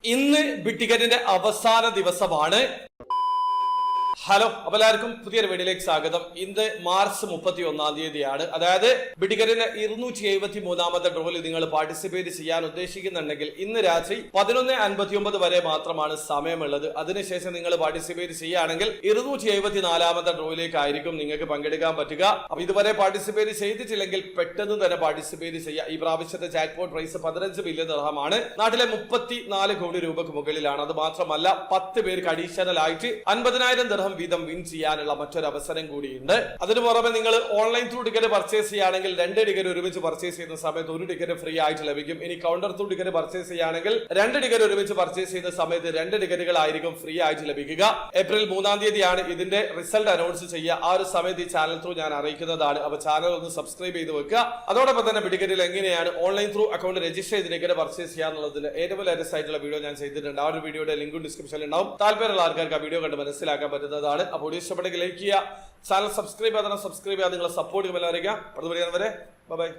ഇന്ന് ബിഗ് ടിക്കറ്റിന്റെ അവസാന ദിവസമാണ്. ഹലോ, അപ്പോൾ എല്ലാവർക്കും പുതിയൊരു വീഡിയോയിലേക്ക് സ്വാഗതം. ഇന്ന് മാർച്ച് 31-ാം തീയതിയാണ്. അതായത് ബിഗ് ടിക്കറ്റിന്റെ 273-ാമത്തെ ഡ്രോയിൽ നിങ്ങൾ പാർട്ടിസിപ്പേറ്റ് ചെയ്യാൻ ഉദ്ദേശിക്കുന്നുണ്ടെങ്കിൽ ഇന്ന് രാത്രി 11:59 വരെ മാത്രമാണ് സമയമുള്ളത്. അതിനുശേഷം നിങ്ങൾ പാർട്ടിസിപ്പേറ്റ് ചെയ്യുകയാണെങ്കിൽ 274-ാമത്തെ ഡ്രോയിലേക്കായിരിക്കും നിങ്ങൾക്ക് പങ്കെടുക്കാൻ പറ്റുക. അപ്പൊ ഇതുവരെ പാർട്ടിസിപ്പേറ്റ് ചെയ്തിട്ടില്ലെങ്കിൽ പെട്ടെന്ന് തന്നെ പാർട്ടിസിപ്പേറ്റ് ചെയ്യുക. ഈ പ്രാവശ്യത്തെ ജാക്ക്പോട്ട് പ്രൈസ് 15 ബില്യൺ ദിർഹമാണ്. നാട്ടിലെ 34 കോടി രൂപക്ക് മുകളിലാണ്. അത് മാത്രമല്ല 10 പേർക്ക് അഡീഷണൽ ആയിട്ട് 50,000 ദിർഹം വീതം വിൻ ചെയ്യാനുള്ള മറ്റൊരു അവസരം കൂടിയുണ്ട്. അതിനു പുറമെ നിങ്ങൾ ഓൺലൈൻ ത്രൂ ടിക്കറ്റ് പർച്ചേസ് ചെയ്യുകയാണെങ്കിൽ 2 ടിക്കറ്റ് ഒരുമിച്ച് പർച്ചേസ് ചെയ്യുന്ന സമയത്ത് 1 ടിക്കറ്റ് ഫ്രീ ആയിട്ട് ലഭിക്കും. ഇനി കൗണ്ടർ ത്രൂ ടിക്കറ്റ് പർച്ചേസ് ചെയ്യുകയാണെങ്കിൽ 2 ടിക്കറ്റ് ഒരുമിച്ച് പർച്ചേസ് ചെയ്യുന്ന സമയത്ത് 2 ടിക്കറ്റുകളായിരിക്കും ഫ്രീ ആയിട്ട് ലഭിക്കുക. ഏപ്രിൽ 3-ാം തീയതിയാണ് ഇതിന്റെ റിസൾട്ട് അനൗൺസ് ചെയ്യുക. ആ ഒരു സമയത്ത് ഈ ചാനൽ ത്രൂ ഞാൻ അറിയിക്കുന്നതാണ്. അപ്പൊ ചാനൽ ഒന്ന് സബ്സ്ക്രൈബ് ചെയ്ത് വെക്കുക. അതോടൊപ്പം തന്നെ ബിഗ് ടിക്കറ്റിൽ എങ്ങനെയാണ് ഓൺലൈൻ ത്രൂ അക്കൗണ്ട് രജിസ്റ്റർ ചെയ്ത് ടിക്കറ്റ് പർച്ചേസ് ചെയ്യാന്നുള്ളതിന്റെ ഏറ്റവും ലേറ്റസ്റ്റ് ആയിട്ടുള്ള വീഡിയോ ഞാൻ ചെയ്തിട്ടുണ്ട്. ആ ഒരു വീഡിയോയുടെ ലിങ്കും ഡിസ്ക്രിപ്ഷനിൽ ഉണ്ടാവും. താല്പര്യമുള്ള ആൾക്കാർക്ക് ആ വീഡിയോ കണ്ട് മനസ്സിലാക്കാൻ പറ്റുന്നതാണ്. അപ്പോൾ ഇഷ്ടപ്പെട്ടെങ്കിൽ ലൈക്ക് ചെയ്യുക, ചാനൽ സബ്സ്ക്രൈബ് ചെയ്യാതെ സബ്സ്ക്രൈബ് ചെയ്യാതെ നിങ്ങളെ സപ്പോർട്ട് ചെയ്യുമ്പോൾ അറിയിക്കുക. അടുത്ത വീഡിയോ വരെ ബൈ.